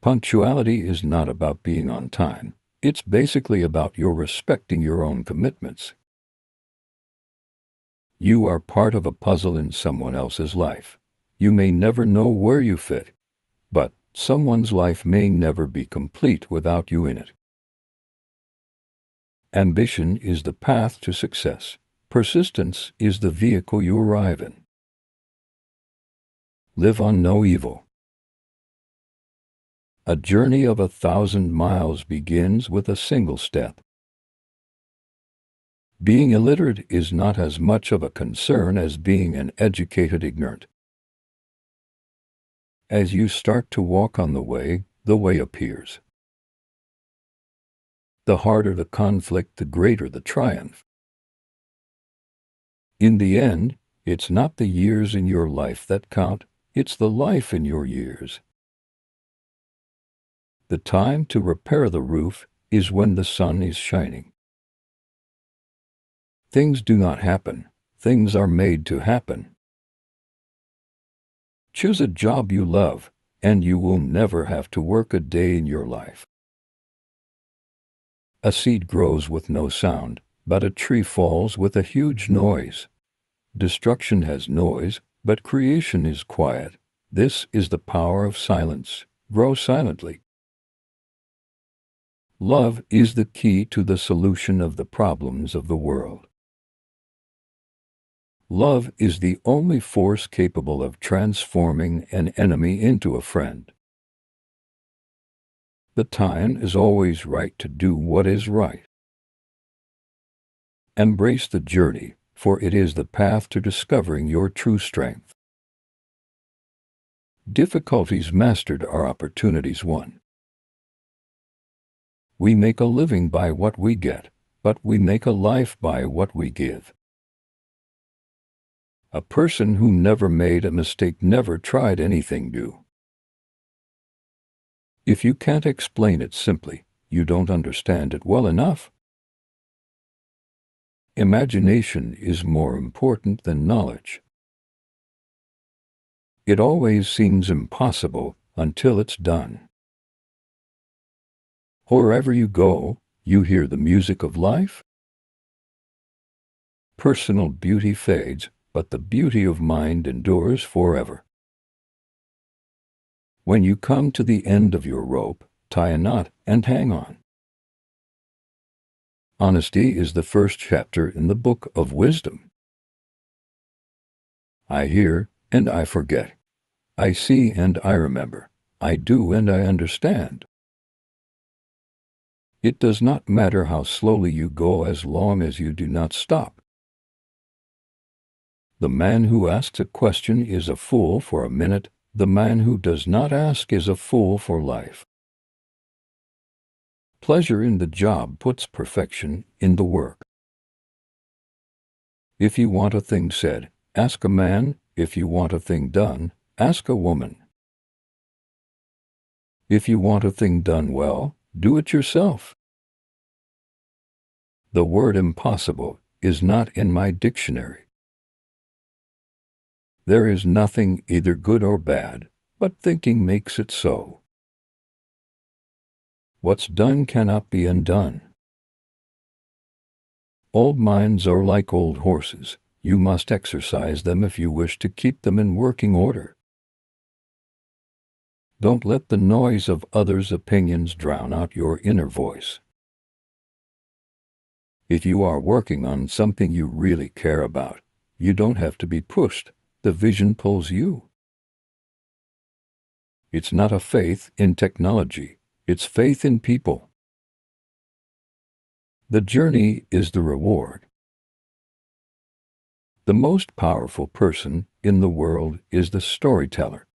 Punctuality is not about being on time. It's basically about your respecting your own commitments. You are part of a puzzle in someone else's life. You may never know where you fit, but someone's life may never be complete without you in it. Ambition is the path to success. Persistence is the vehicle you arrive in. Live on no evil. A journey of 1,000 miles begins with a single step. Being illiterate is not as much of a concern as being an educated ignorant. As you start to walk on the way appears. The harder the conflict, the greater the triumph. In the end, it's not the years in your life that count, it's the life in your years. The time to repair the roof is when the sun is shining. Things do not happen, things are made to happen. Choose a job you love, and you will never have to work a day in your life. A seed grows with no sound, but a tree falls with a huge noise. Destruction has noise, but creation is quiet. This is the power of silence. Grow silently. Love is the key to the solution of the problems of the world. Love is the only force capable of transforming an enemy into a friend. The time is always right to do what is right. Embrace the journey, for it is the path to discovering your true strength. Difficulties mastered are opportunities won. We make a living by what we get, but we make a life by what we give. A person who never made a mistake never tried anything new. If you can't explain it simply, you don't understand it well enough. Imagination is more important than knowledge. It always seems impossible until it's done. Wherever you go, you hear the music of life. Personal beauty fades, but the beauty of mind endures forever. When you come to the end of your rope, tie a knot and hang on. Honesty is the first chapter in the book of wisdom. I hear and I forget. I see and I remember. I do and I understand. It does not matter how slowly you go as long as you do not stop. The man who asks a question is a fool for a minute. The man who does not ask is a fool for life. Pleasure in the job puts perfection in the work. If you want a thing said, ask a man. If you want a thing done, ask a woman. If you want a thing done well, do it yourself. The word impossible is not in my dictionary. There is nothing either good or bad, but thinking makes it so. What's done cannot be undone. Old minds are like old horses. You must exercise them if you wish to keep them in working order. Don't let the noise of others' opinions drown out your inner voice. If you are working on something you really care about, you don't have to be pushed. The vision pulls you. It's not a faith in technology, it's faith in people. The journey is the reward. The most powerful person in the world is the storyteller.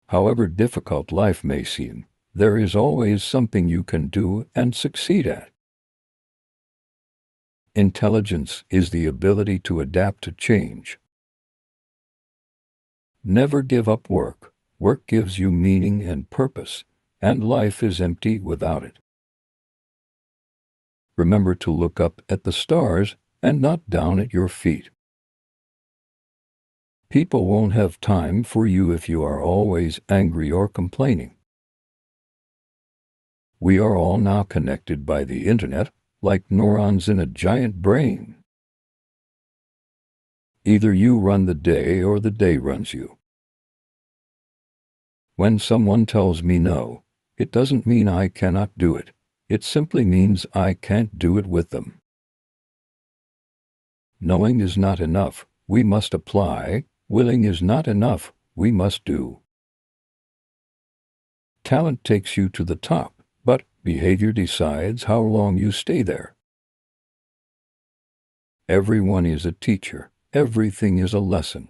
However difficult life may seem, there is always something you can do and succeed at. Intelligence is the ability to adapt to change. Never give up work. Work gives you meaning and purpose, and life is empty without it. Remember to look up at the stars and not down at your feet. People won't have time for you if you are always angry or complaining. We are all now connected by the internet, like neurons in a giant brain. Either you run the day or the day runs you. When someone tells me no, it doesn't mean I cannot do it. It simply means I can't do it with them. Knowing is not enough, we must apply. Willing is not enough, we must do. Talent takes you to the top, but behavior decides how long you stay there. Everyone is a teacher. Everything is a lesson.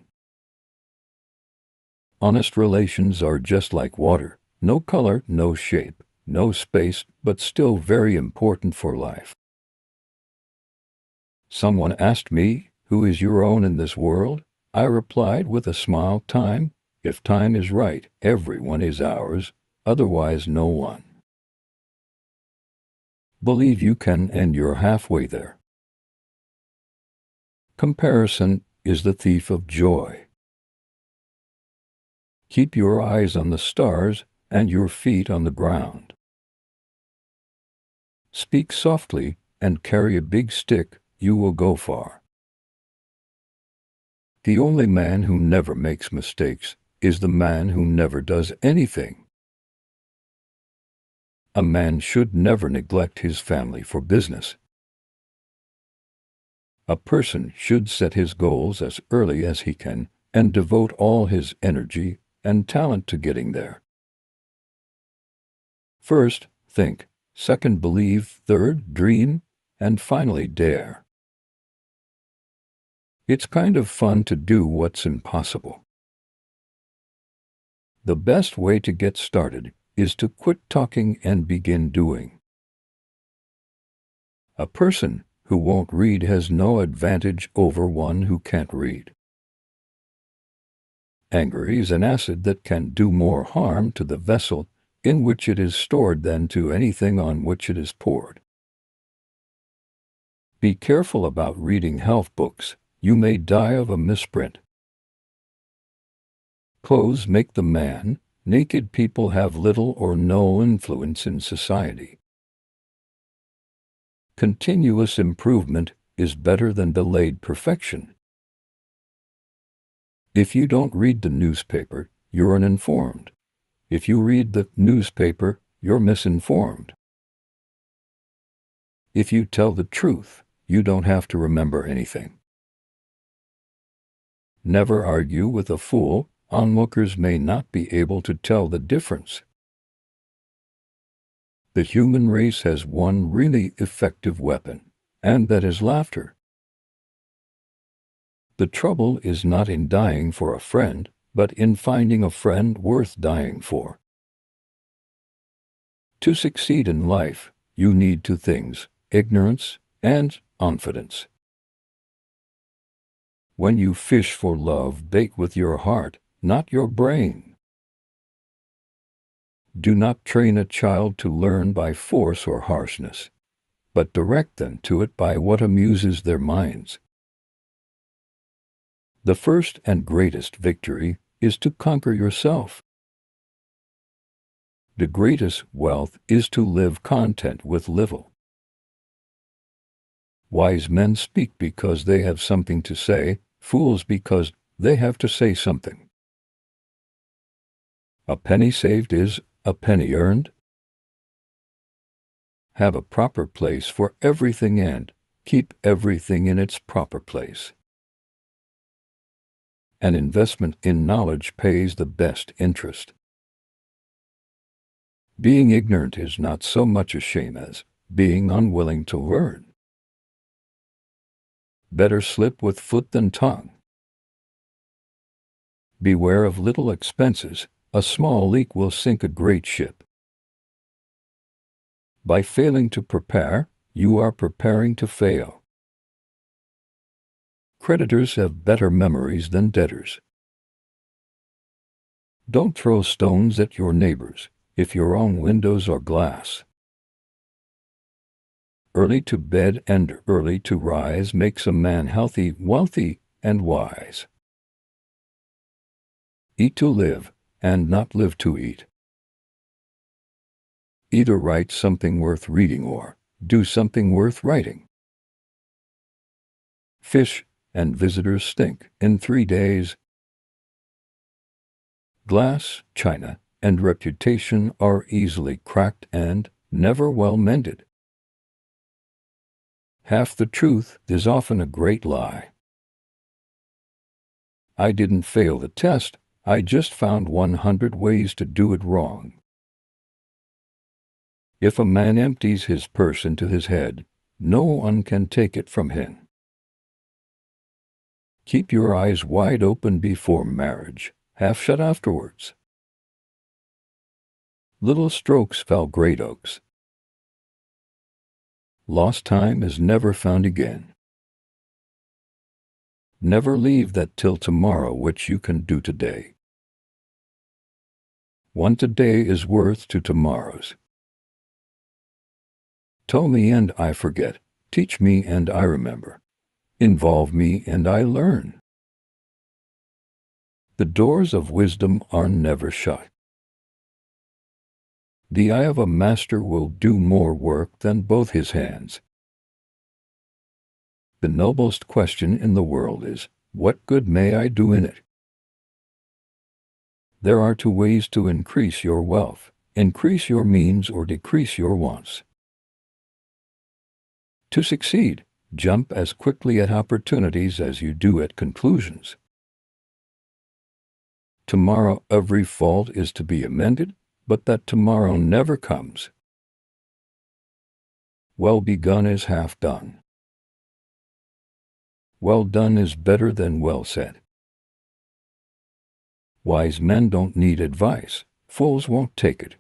Honest relations are just like water. No color, no shape, no space, but still very important for life. Someone asked me, "Who is your own in this world?" I replied with a smile, time. If time is right, everyone is ours, otherwise no one. Believe you can and you're halfway there. Comparison is the thief of joy. Keep your eyes on the stars and your feet on the ground. Speak softly and carry a big stick, you will go far. The only man who never makes mistakes is the man who never does anything. A man should never neglect his family for business. A person should set his goals as early as he can and devote all his energy and talent to getting there. First, think. Second, believe. Third, dream. And finally, dare. It's kind of fun to do what's impossible. The best way to get started is to quit talking and begin doing. A person who won't read has no advantage over one who can't read. Anger is an acid that can do more harm to the vessel in which it is stored than to anything on which it is poured. Be careful about reading health books. You may die of a misprint. Clothes make the man. Naked people have little or no influence in society. Continuous improvement is better than delayed perfection. If you don't read the newspaper, you're uninformed. If you read the newspaper, you're misinformed. If you tell the truth, you don't have to remember anything. Never argue with a fool. Onlookers may not be able to tell the difference. The human race has one really effective weapon, and that is laughter. The trouble is not in dying for a friend, but in finding a friend worth dying for. To succeed in life, you need two things: ignorance and confidence. When you fish for love, bait with your heart, not your brain. Do not train a child to learn by force or harshness, but direct them to it by what amuses their minds. The first and greatest victory is to conquer yourself. The greatest wealth is to live content with little. Wise men speak because they have something to say, fools because they have to say something. A penny saved is a penny earned. Have a proper place for everything and keep everything in its proper place. An investment in knowledge pays the best interest. Being ignorant is not so much a shame as being unwilling to learn. Better slip with foot than tongue. Beware of little expenses. A small leak will sink a great ship. By failing to prepare, you are preparing to fail. Creditors have better memories than debtors. Don't throw stones at your neighbors if your own windows are glass. Early to bed and early to rise makes a man healthy, wealthy, and wise. Eat to live, and not live to eat. Either write something worth reading or do something worth writing. Fish and visitors stink in 3 days. Glass, china, and reputation are easily cracked and never well mended. Half the truth is often a great lie. I didn't fail the test, I just found 100 ways to do it wrong. If a man empties his purse into his head, no one can take it from him. Keep your eyes wide open before marriage, half shut afterwards. Little strokes fell great oaks. Lost time is never found again. Never leave that till tomorrow which you can do today. One today is worth 2 tomorrows. Tell me and I forget. Teach me and I remember. Involve me and I learn. The doors of wisdom are never shut. The eye of a master will do more work than both his hands. The noblest question in the world is, what good may I do in it? There are 2 ways to increase your wealth: increase your means or decrease your wants. To succeed, jump as quickly at opportunities as you do at conclusions. Tomorrow every fault is to be amended, but that tomorrow never comes. Well begun is half done. Well done is better than well said. Wise men don't need advice. Fools won't take it.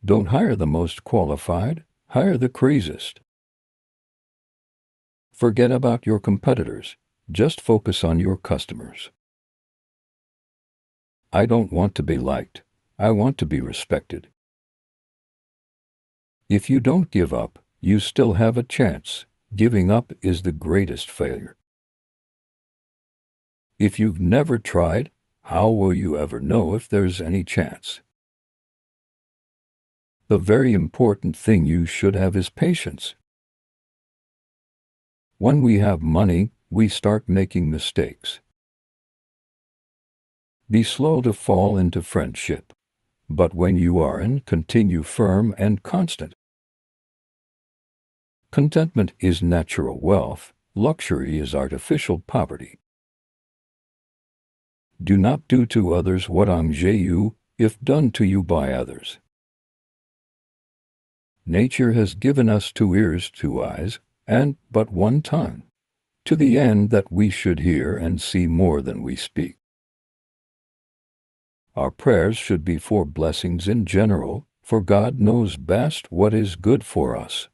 Don't hire the most qualified, hire the craziest. Forget about your competitors. Just focus on your customers. I don't want to be liked. I want to be respected. If you don't give up, you still have a chance. Giving up is the greatest failure. If you've never tried, how will you ever know if there's any chance? The very important thing you should have is patience. When we have money, we start making mistakes. Be slow to fall into friendship, but when you are in, continue firm and constant. Contentment is natural wealth, luxury is artificial poverty. Do not do to others what harms you, if done to you by others. Nature has given us 2 ears, 2 eyes, and but 1 tongue, to the end that we should hear and see more than we speak. Our prayers should be for blessings in general, for God knows best what is good for us.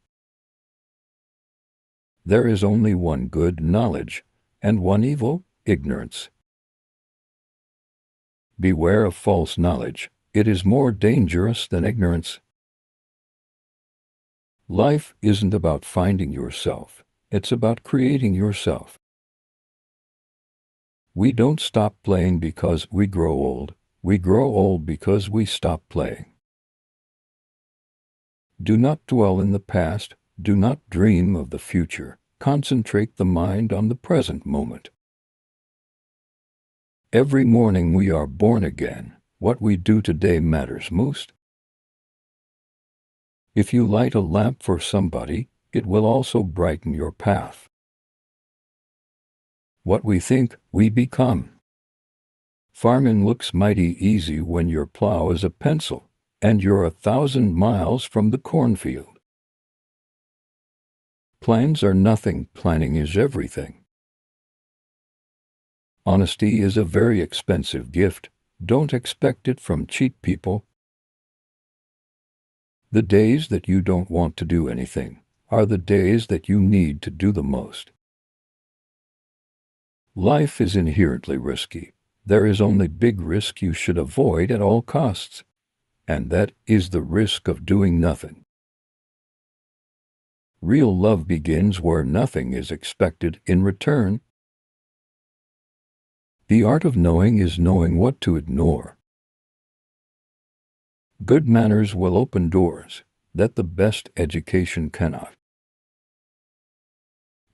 There is only one good, knowledge, and one evil, ignorance. Beware of false knowledge. It is more dangerous than ignorance. Life isn't about finding yourself. It's about creating yourself. We don't stop playing because we grow old. We grow old because we stop playing. Do not dwell in the past. Do not dream of the future. Concentrate the mind on the present moment. Every morning we are born again. What we do today matters most. If you light a lamp for somebody, it will also brighten your path. What we think, we become. Farming looks mighty easy when your plow is a pencil, and you're 1,000 miles from the cornfield. Plans are nothing, planning is everything. Honesty is a very expensive gift. Don't expect it from cheap people. The days that you don't want to do anything are the days that you need to do the most. Life is inherently risky. There is only big risk you should avoid at all costs, and that is the risk of doing nothing. Real love begins where nothing is expected in return. The art of knowing is knowing what to ignore. Good manners will open doors that the best education cannot.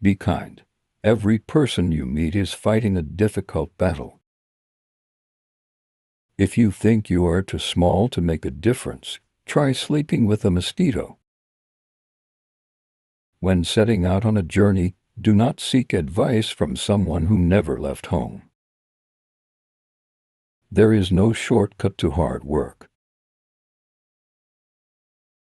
Be kind. Every person you meet is fighting a difficult battle. If you think you are too small to make a difference, try sleeping with a mosquito. When setting out on a journey, do not seek advice from someone who never left home. There is no shortcut to hard work.